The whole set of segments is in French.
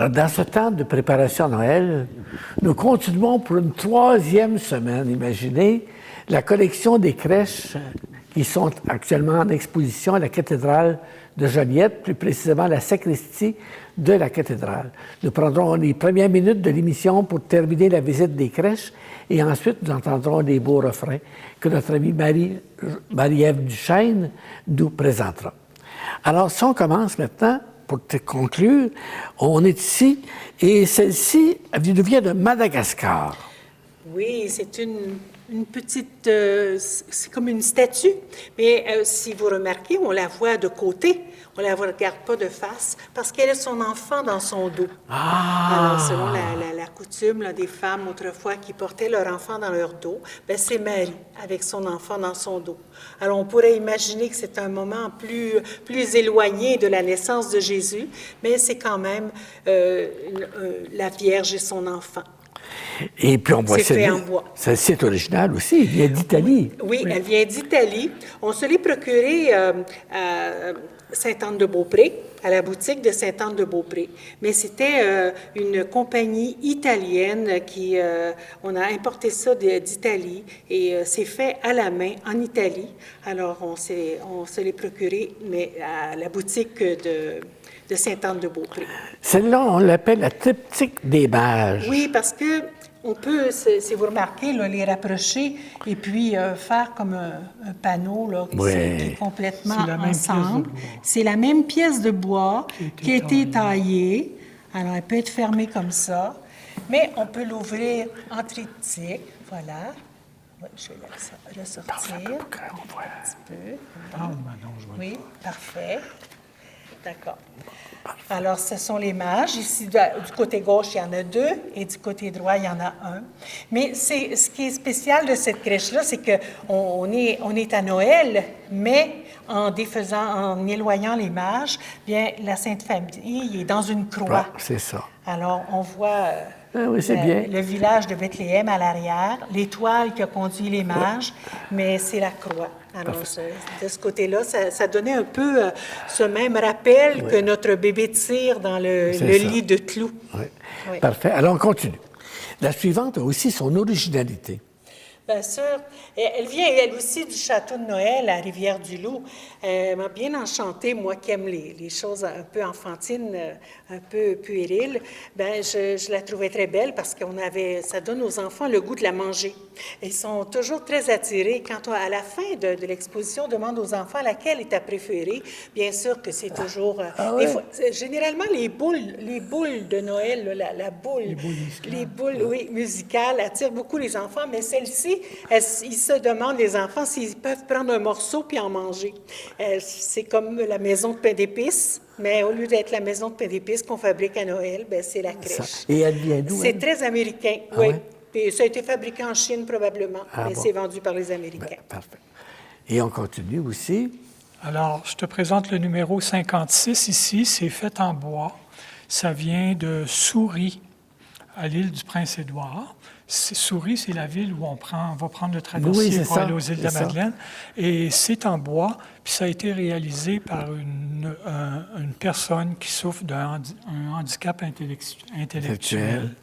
Alors, dans ce temps de préparation à Noël, nous continuons pour une 3e semaine, imaginez, la collection des crèches qui sont actuellement en exposition à la cathédrale de Joliette, plus précisément la sacristie de la cathédrale. Nous prendrons les premières minutes de l'émission pour terminer la visite des crèches et ensuite nous entendrons les beaux refrains que notre amie Marie-Ève Duchesne nous présentera. Alors, si on commence maintenant, pour te conclure, on est ici et celle-ci nous vient de Madagascar. Oui, c'est une petite... c'est comme une statue, mais si vous remarquez, on la voit de côté. On ne la regarde pas de face parce qu'elle a son enfant dans son dos. Alors, selon la coutume là, des femmes autrefois qui portaient leur enfant dans leur dos, ben, c'est Marie avec son enfant dans son dos. Alors, on pourrait imaginer que c'est un moment plus éloigné de la naissance de Jésus, mais c'est quand même la Vierge et son enfant. Et puis, on voit c'est fait en bois. Celle-ci est originale aussi, elle vient d'Italie. Oui, elle vient d'Italie. On se l'est procurée à Sainte-Anne-de-Beaupré, à la boutique de Sainte-Anne-de-Beaupré. Mais c'était une compagnie italienne qui... on a importé ça d'Italie et c'est fait à la main en Italie. Alors, on se l'est procuré, mais à la boutique de Sainte-Anne-de-Beaupré. Celle-là, on l'appelle la triptyque des mages. Oui, parce que on peut, si vous remarquez, là, les rapprocher et puis faire comme un panneau là, qui est complètement ensemble. C'est la même pièce de bois qui a été taillée. Alors, elle peut être fermée comme ça, mais on peut l'ouvrir en triptyque. Voilà. Ouais, je vais la sortir un petit peu. Oui, parfait. D'accord. Alors, ce sont les mages. Ici, du côté gauche, il y en a 2 et du côté droit, il y en a 1. Mais ce qui est spécial de cette crèche-là, c'est qu'on est à Noël, mais en éloignant les mages, bien, la Sainte Famille est dans une croix. Ah, c'est ça. Alors, on voit le village de Bethléem à l'arrière, l'étoile qui a conduit les mages, mais c'est la croix. Alors, de ce côté-là, ça donnait un peu ce même rappel que notre bébé tire dans le lit de clous. Oui. Oui. Parfait. Alors, on continue. La suivante a aussi son originalité. Bien sûr. Elle vient, elle aussi, du château de Noël à Rivière-du-Loup. Elle m'a bien enchantée, moi qui aime les choses un peu enfantines, un peu puériles. Bien, je la trouvais très belle parce ça donne aux enfants le goût de la manger. Ils sont toujours très attirés. Quand à la fin de l'exposition, on demande aux enfants laquelle est ta préférée. Bien sûr que c'est toujours... généralement, les boules de Noël, la boule... Les boules musicales attirent beaucoup les enfants, mais celle-ci, ils se demandent, les enfants, s'ils peuvent prendre un morceau puis en manger. C'est comme la maison de pain d'épices, mais au lieu d'être la maison de pain d'épices qu'on fabrique à Noël, bien, c'est la crèche. Et elle vient d'où? C'est très américain, oui. Ouais? Puis ça a été fabriqué en Chine probablement, mais c'est vendu par les Américains. Ben, parfait. Et on continue aussi. Alors, je te présente le numéro 56 ici. C'est fait en bois. Ça vient de Souris, à l'île du Prince-Édouard. Souris, c'est la ville où on va prendre le traversier pour aller aux îles de la Madeleine. Et c'est en bois, puis ça a été réalisé par une personne qui souffre d'un handicap intellectuel.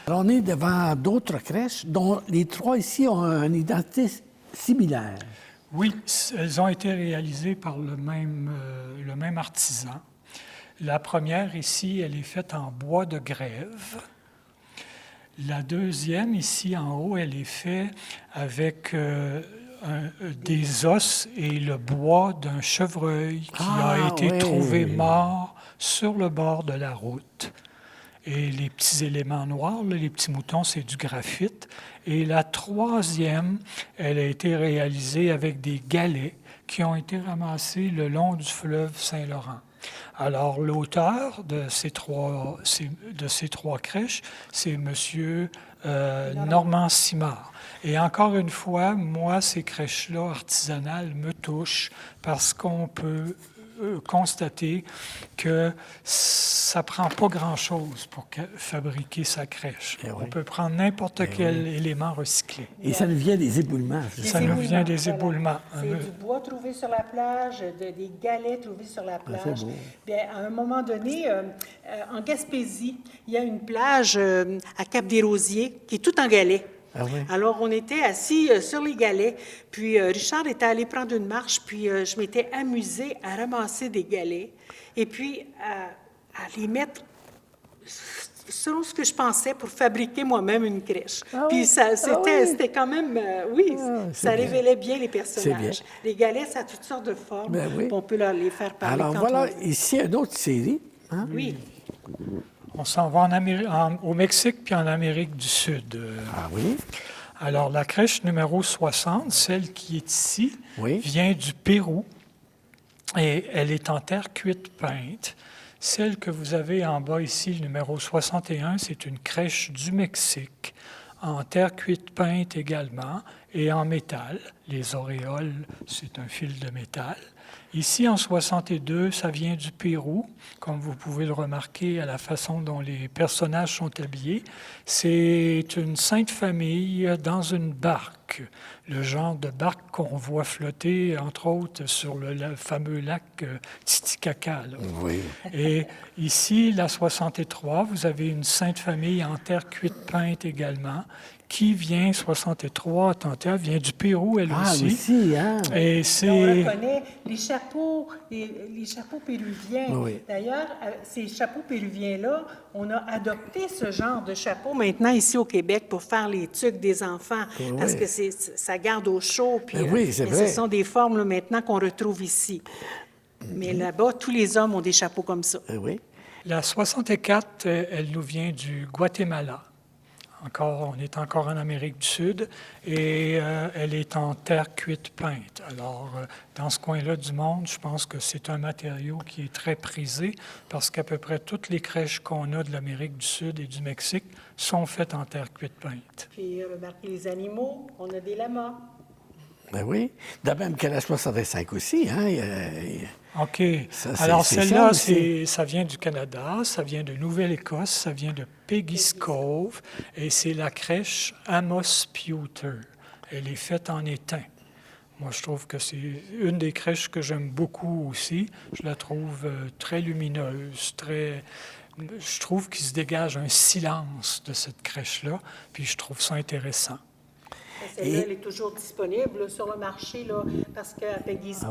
Alors, on est devant d'autres crèches, dont les 3 ici ont une identité similaire. Oui, elles ont été réalisées par le même artisan. La première ici, elle est faite en bois de grève. La deuxième, ici en haut, elle est faite avec des os et le bois d'un chevreuil qui a été trouvé mort sur le bord de la route. Et les petits éléments noirs, là, les petits moutons, c'est du graphite. Et la troisième, elle a été réalisée avec des galets qui ont été ramassés le long du fleuve Saint-Laurent. Alors, l'auteur de ces trois crèches, c'est M. Normand Simard. Et encore une fois, moi, ces crèches-là artisanales me touchent parce qu'on peut constater que ça ne prend pas grand-chose pour fabriquer sa crèche. On peut prendre n'importe quel élément recyclé. Et ça nous vient des éboulements. Ça nous vient des éboulements. C'est du bois trouvé sur la plage, des galets trouvés sur la plage. Bien, à un moment donné, en Gaspésie, il y a une plage à Cap-des-Rosiers qui est toute en galets. Ah oui. Alors, on était assis sur les galets, puis Richard était allé prendre une marche, puis je m'étais amusée à ramasser des galets, et puis à les mettre selon ce que je pensais pour fabriquer moi-même une crèche. Puis c'était quand même, ça révélait bien les personnages. Bien. Les galets, ça a toutes sortes de formes, on peut les faire parler. Alors voilà, ici, une autre série. Hein? Oui. On s'en va au Mexique puis en Amérique du Sud. Ah oui? Alors, la crèche numéro 60, celle qui est ici, vient du Pérou et elle est en terre cuite peinte. Celle que vous avez en bas ici, le numéro 61, c'est une crèche du Mexique, en terre cuite peinte également et en métal. Les auréoles, c'est un fil de métal. Ici, en 62, ça vient du Pérou, comme vous pouvez le remarquer à la façon dont les personnages sont habillés. C'est une sainte famille dans une barque, le genre de barque qu'on voit flotter, entre autres, sur le fameux lac Titicaca. Là. Oui. Et ici, la 63, vous avez une sainte famille en terre cuite peinte également, qui vient, 63, Tantia, vient du Pérou, elle aussi. Ah, aussi, hein? Et c'est... On reconnaît les chapeaux péruviens. Oui. D'ailleurs, ces chapeaux péruviens-là, on a adopté ce genre de chapeau maintenant ici au Québec pour faire les tuques des enfants, parce que ça garde au chaud. Puis, c'est vrai. Ce sont des formes là, maintenant qu'on retrouve ici. Mais là-bas, tous les hommes ont des chapeaux comme ça. Oui. La 64, elle nous vient du Guatemala. On est encore en Amérique du Sud et elle est en terre cuite peinte. Alors, dans ce coin-là du monde, je pense que c'est un matériau qui est très prisé parce qu'à peu près toutes les crèches qu'on a de l'Amérique du Sud et du Mexique sont faites en terre cuite peinte. Puis, remarquez les animaux, on a des lamas. Ben oui. De même que la 65 aussi, hein? OK. Alors, celle-là, ça vient du Canada, ça vient de Nouvelle-Écosse, ça vient de Peggy's Cove, et c'est la crèche Amos Pewter. Elle est faite en étain. Moi, je trouve que c'est une des crèches que j'aime beaucoup aussi. Je la trouve très lumineuse, je trouve qu'il se dégage un silence de cette crèche-là, puis je trouve ça intéressant. Celle-là, elle est toujours disponible sur le marché, là, parce qu'à Peggy's,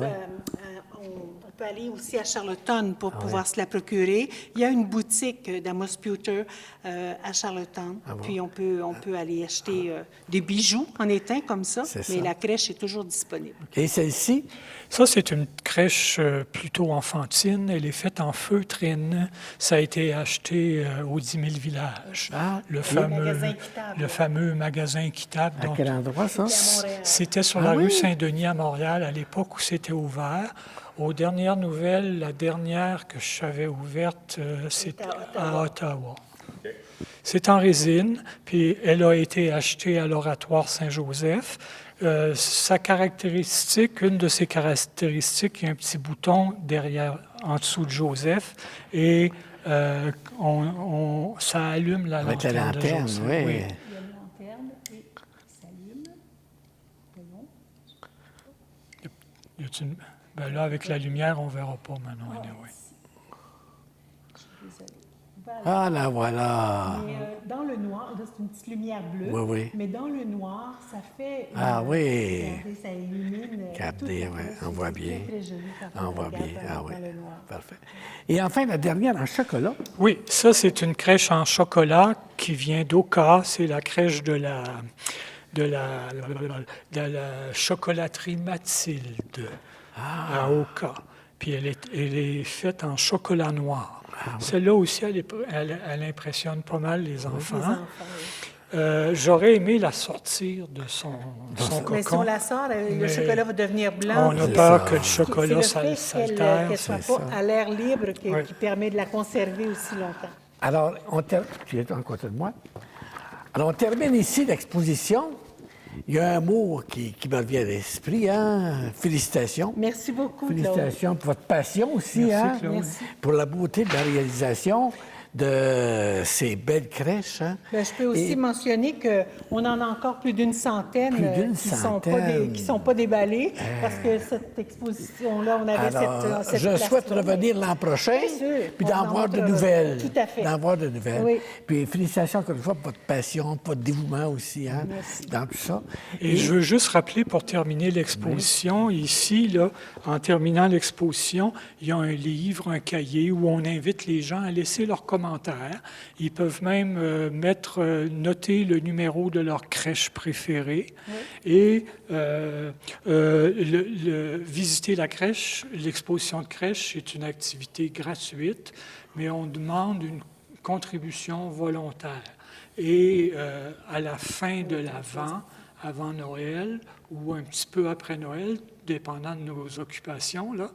on peut aller aussi à Charlottetown pour pouvoir se la procurer. Il y a une boutique d'Amos Pewter à Charlottetown, puis on peut aller acheter des bijoux en étain comme ça, mais la crèche est toujours disponible. Et celle-ci? Ça, c'est une crèche plutôt enfantine. Elle est faite en feutrine. Ça a été acheté au 10 000 villages. Le fameux magasin équitable. À quel endroit, ça? C'était sur la rue Saint-Denis à Montréal, à l'époque où c'était ouvert. Aux dernières nouvelles, la dernière que je savais ouverte, c'était à Ottawa. C'est en résine, puis elle a été achetée à l'Oratoire Saint-Joseph. Sa caractéristique, une de ses caractéristiques, il y a un petit bouton derrière, en dessous de Joseph, et ça allume la lanterne. Avec la lanterne, de Joseph. oui. Il y a une lanterne et ça s'allume. Ben là, avec la lumière, on ne verra pas maintenant. Anyway. Voilà. Ah, là, voilà. Mais dans le noir, là, c'est une petite lumière bleue. Oui, oui. Mais dans le noir, ça fait... oui. Regardez, ça illumine... Regardez, on voit bien. C'est très joli quand on voit bien. dans le noir. Parfait. Et enfin, la dernière en chocolat. Oui, ça, c'est une crèche en chocolat qui vient d'Oka. C'est la crèche de la chocolaterie Mathilde à Oka. Puis elle est faite en chocolat noir. Celle-là aussi, elle impressionne pas mal les enfants. J'aurais aimé la sortir de son cocon. Mais si on la sort, le chocolat va devenir blanc. On a peur que le chocolat s'altère. Qu'elle ne soit pas à l'air libre qui permet de la conserver aussi longtemps. Alors, tu es en côté de moi. Alors, on termine ici l'exposition Il y a un mot qui me revient à l'esprit, hein? Félicitations. Merci beaucoup, Claude. Félicitations pour votre passion aussi, Merci, hein? Claude. Merci. Pour la beauté de la réalisation de ces belles crèches. Hein? Bien, je peux aussi mentionner qu'on en a encore plus d'une centaine, qui ne sont pas déballées, parce que cette exposition-là, on avait Alors, cette je place-là. souhaite revenir l'an prochain, Bien sûr. puis On d'en en voir de montrera. nouvelles. Tout à fait. D'en voir de nouvelles. Oui. Puis félicitations encore une fois pour votre passion, pour votre dévouement aussi, hein, Merci. dans tout ça. Et je veux juste rappeler, pour terminer l'exposition, ici, là, en terminant l'exposition, il y a un livre, un cahier où on invite les gens à laisser leurs commentaires. Ils peuvent même noter le numéro de leur crèche préférée et visiter la crèche. L'exposition de crèche est une activité gratuite, mais on demande une contribution volontaire. Et à la fin de l'Avent, avant Noël ou un petit peu après Noël, dépendant de nos occupations, là,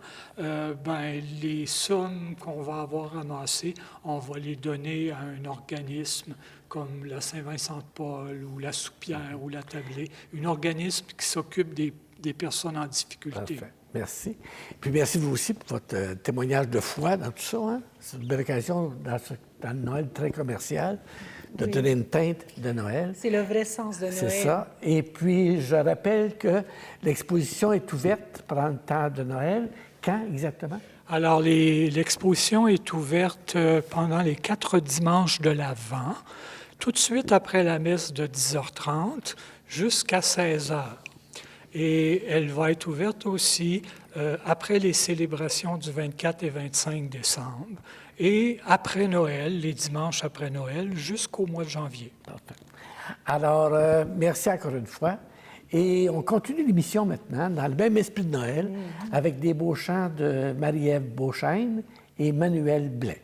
les sommes qu'on va avoir ramassées, on va les donner à un organisme comme la Saint-Vincent-de-Paul ou la Soupière ou la Tablée, un organisme qui s'occupe des personnes en difficulté. Parfait. Merci. Puis merci vous aussi pour votre témoignage de foi dans tout ça. Hein? C'est une belle occasion dans le Noël très commercial de donner une teinte de Noël. C'est le vrai sens de Noël. C'est ça. Et puis, je rappelle que l'exposition est ouverte pendant le temps de Noël. Quand exactement? Alors, l'exposition est ouverte pendant les 4 dimanches de l'Avent, tout de suite après la messe de 10h30 jusqu'à 16h. Et elle va être ouverte aussi après les célébrations du 24 et 25 décembre et après Noël, les dimanches après Noël, jusqu'au mois de janvier. Alors, merci encore une fois. Et on continue l'émission maintenant dans le même esprit de Noël avec des beaux chants de Marie-Ève Beauchesne et Manuel Blais.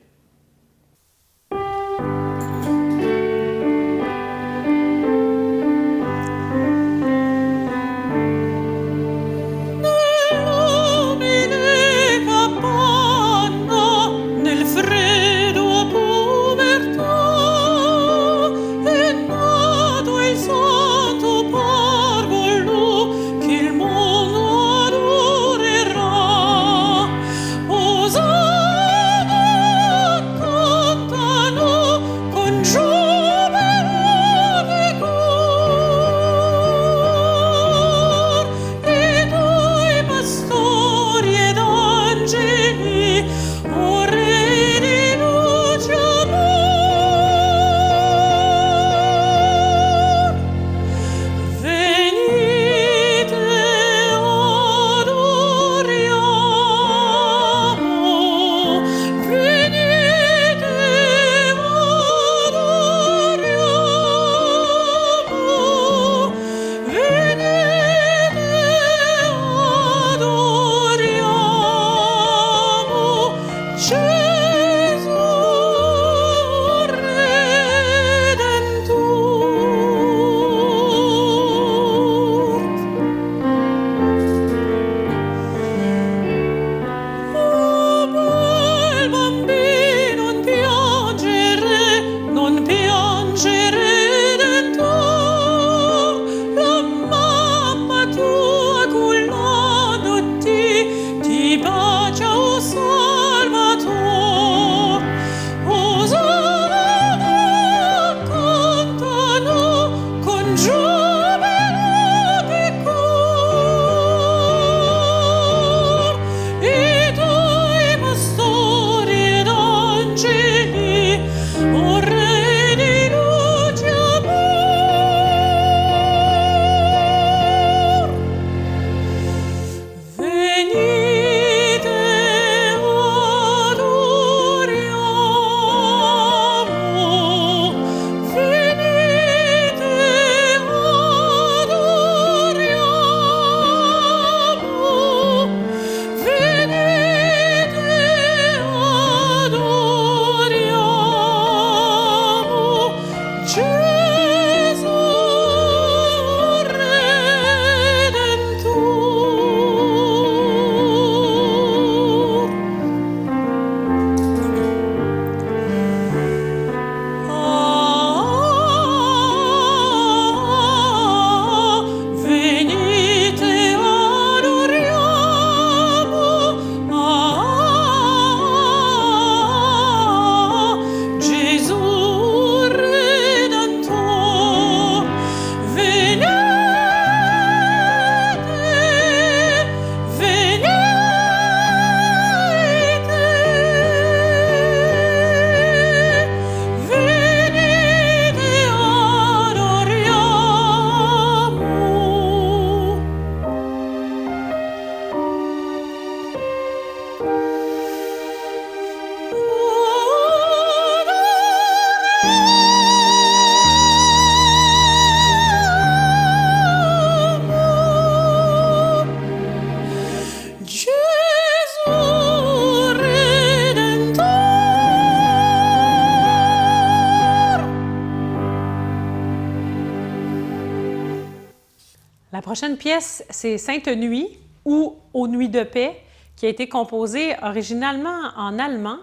prochaine pièce, c'est Sainte Nuit ou Aux Nuits de paix, qui a été composée originalement en allemand.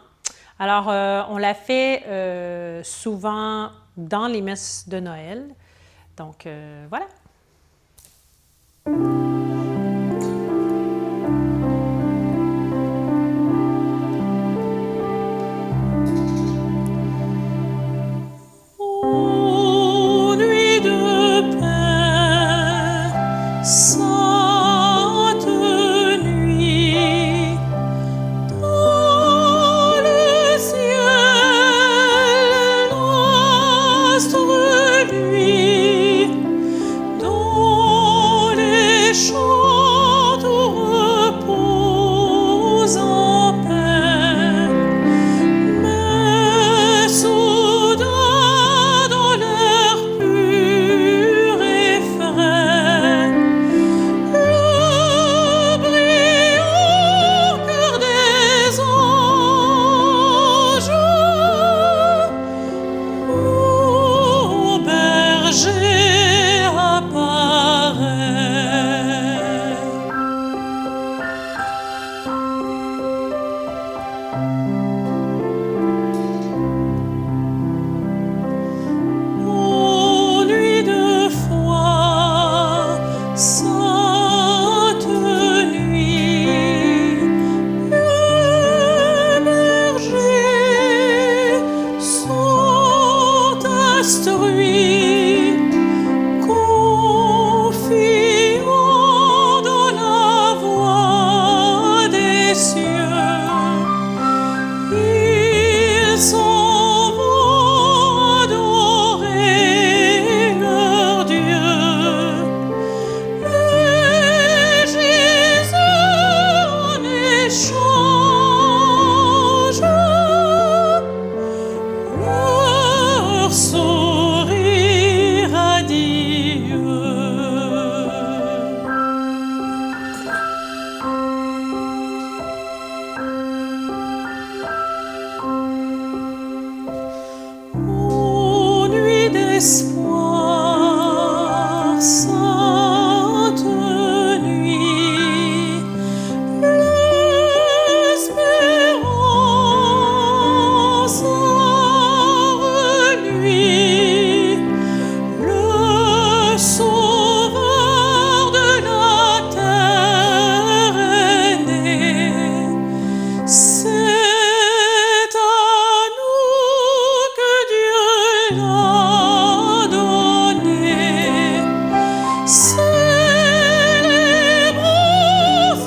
Alors, on l'a fait souvent dans les messes de Noël. Donc, voilà. Ô nuit de paix, sainte nuit, dans le ciel, l'astre luit, dans les champs tout repose en paix. Mais soudain, dans l'air pur et frais, le brillant cœur des anges, au berger apparaît. Ô nuit de foi, sainte nuit, les bergers sont instruits, confiants dans la voix des cieux. Ils s'en vont adorer leur Dieu. Et Jésus en échange leur sourire radieux. Ô nuit d'espoir, sainte nuit, l'espérance a reluit, le Sauveur de la terre est né. C'est à nous que Dieu l'a donné. Célébrons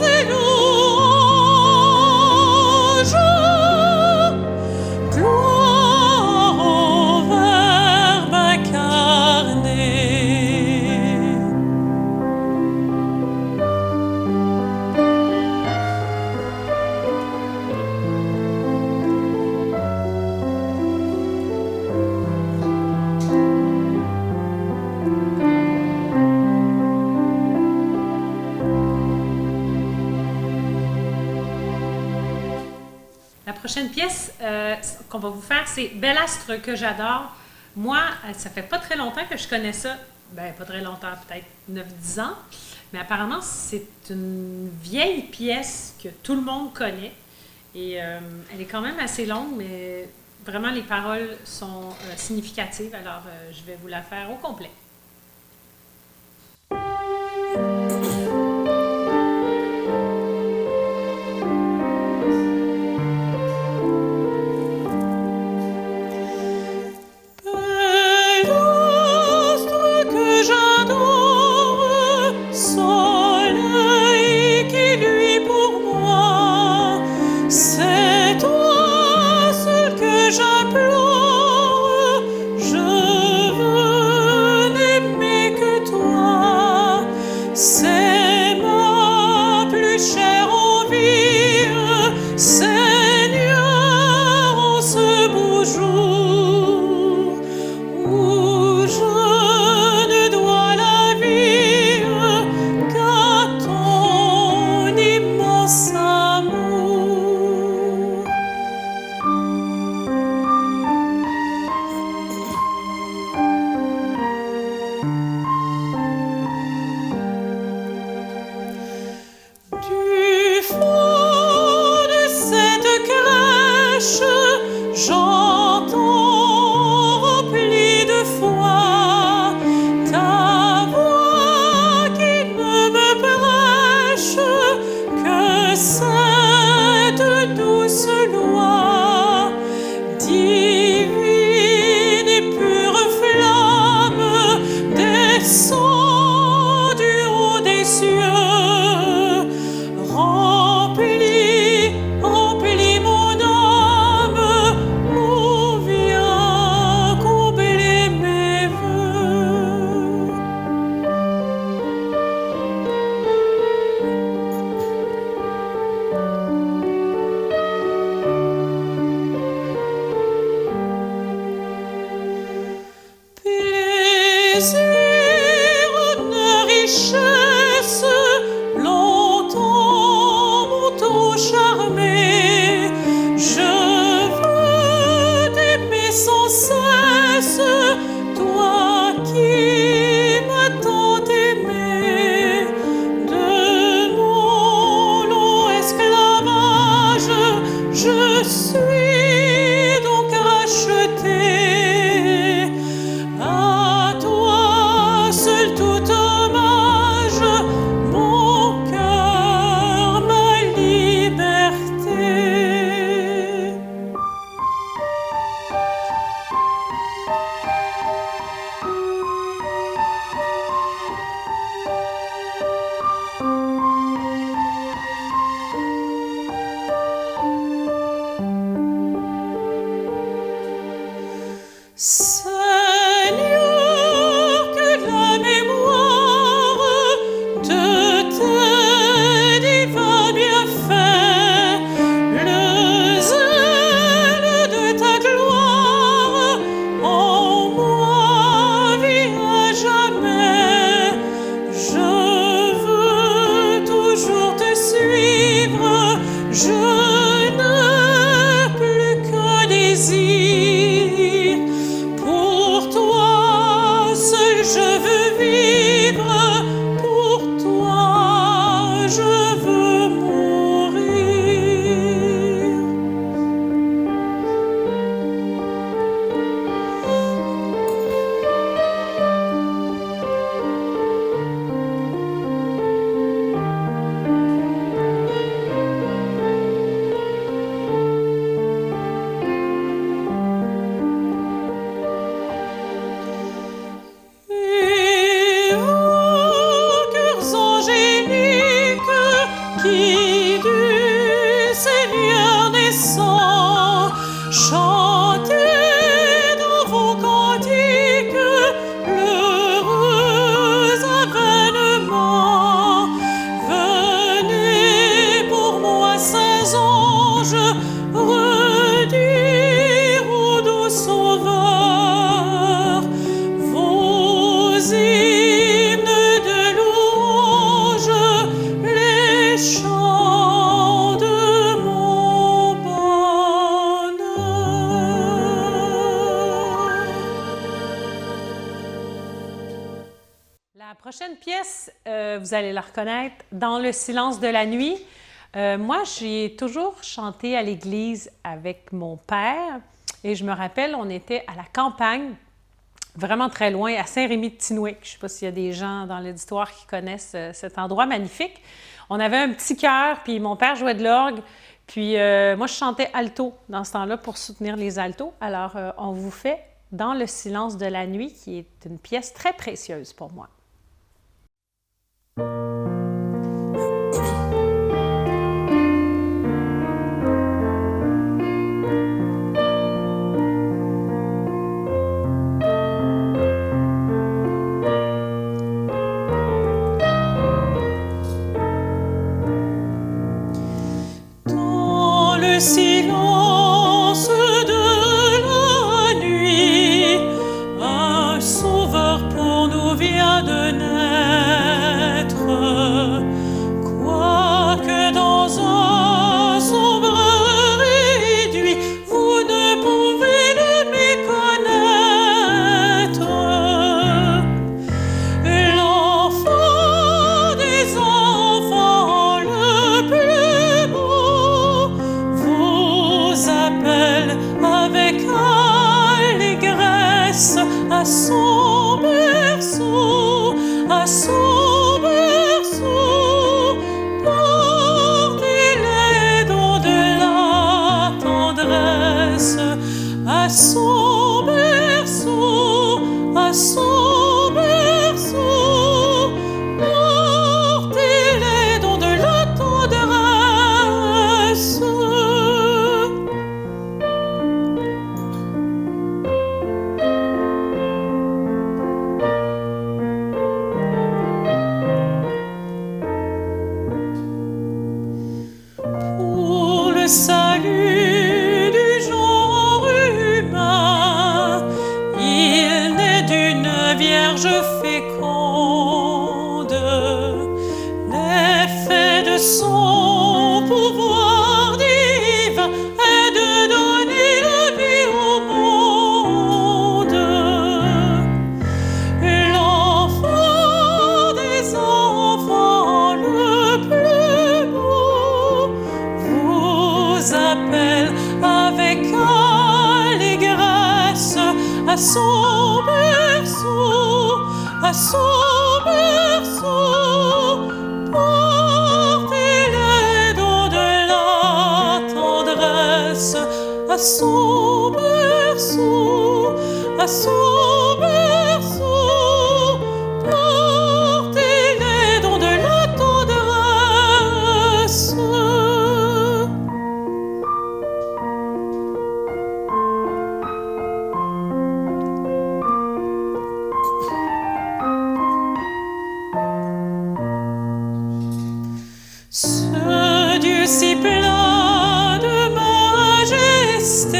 ses louanges. Gloire au Verbe incarné. La prochaine pièce qu'on va vous faire, c'est Bel astre que j'adore. Moi, ça fait pas très longtemps que je connais ça. Ben, pas très longtemps, peut-être 9-10 ans. Mais apparemment, c'est une vieille pièce que tout le monde connaît. Et elle est quand même assez longue, mais vraiment, les paroles sont significatives. Alors, je vais vous la faire au complet. Bel astre que j'adore, soleil qui luit pour moi, c'est toi seul que j'implore, je veux cette douce loi, divine et pure flamme, descend du haut des cieux, remplis mon âme, ou viens combler mes vœux. Plaisir, honneur, richesse, longtemps m'ont tout charmé. Je veux t'aimer sans cesse, toi qui m'as tant aimé. De mon long esclavage, je suis donc racheté. À toi seul tout hommage, mon cœur, ma liberté. Seigneur, que la mémoire de tes divins bienfaits, le zèle de ta gloire en moi vit à jamais. Je veux toujours te suivre, je n'ai plus qu'un désir. Pour toi seul je veux vivre, pour toi je veux mourir. Et aux cœurs angéliques qui du Seigneur naissant, chantez dans vos cantiques l'heureux avènement. Venez pour moi, saints anges, redire au doux Sauveur vos hymnes de louange, les chants de mon bonheur. La prochaine pièce, vous allez la reconnaître, Dans le silence de la nuit. Moi, j'ai toujours chanté à l'église avec mon père et je me rappelle, on était à la campagne, vraiment très loin, à Saint-Rémy-de-Tinouic. Je ne sais pas s'il y a des gens dans l'auditoire qui connaissent cet endroit magnifique. On avait un petit chœur, puis mon père jouait de l'orgue, puis moi, je chantais alto dans ce temps-là pour soutenir les altos. Alors, on vous fait Dans le silence de la nuit, qui est une pièce très précieuse pour moi. Dans le silence de la nuit, un sauveur pour nous vient de naître. Quoique dans un sombre réduit, vous ne pouvez le méconnaître. L'enfant des enfants, le plus beau, vous a à son berceau, à son berceau. Portez-les dans de la tendresse, à son berceau, à son berceau. Portez-les dans de la tendresse. Ce Dieu si plein de majesté,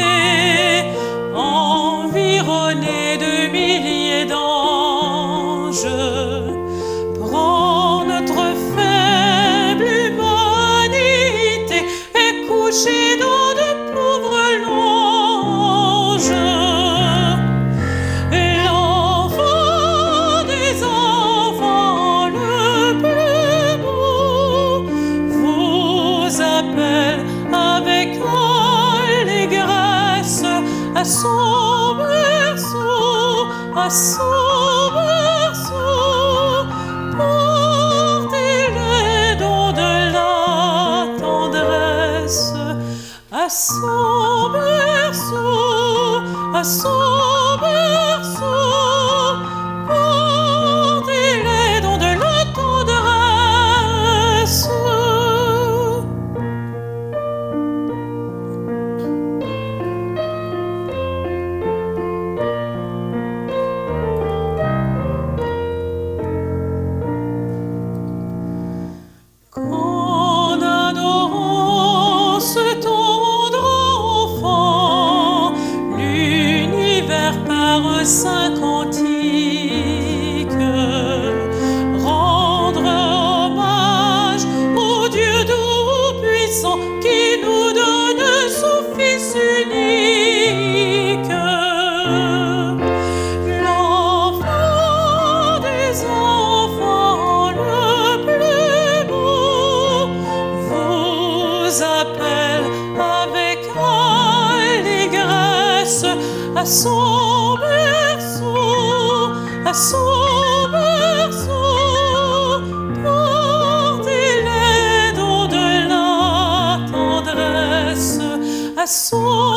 environné de milliers d'anges, prend notre faible humanité et couché dans de pauvres langes. L'enfant des enfants le plus beau vous appelle avec allégresse à son berceau, à son berceau. Portez-les dans de la tendresse, à son berceau, à son berceau. Portez-les dans de la tendresse. En adorant ce tendre enfant, l'univers par saint cantique, rendre hommage au Dieu tout-puissant qui nous donne son Fils unique. L'enfant des enfants le plus beau vous appelle avec allégresse à son berceau, à son berceau. Portez-les dans de la tendresse, à son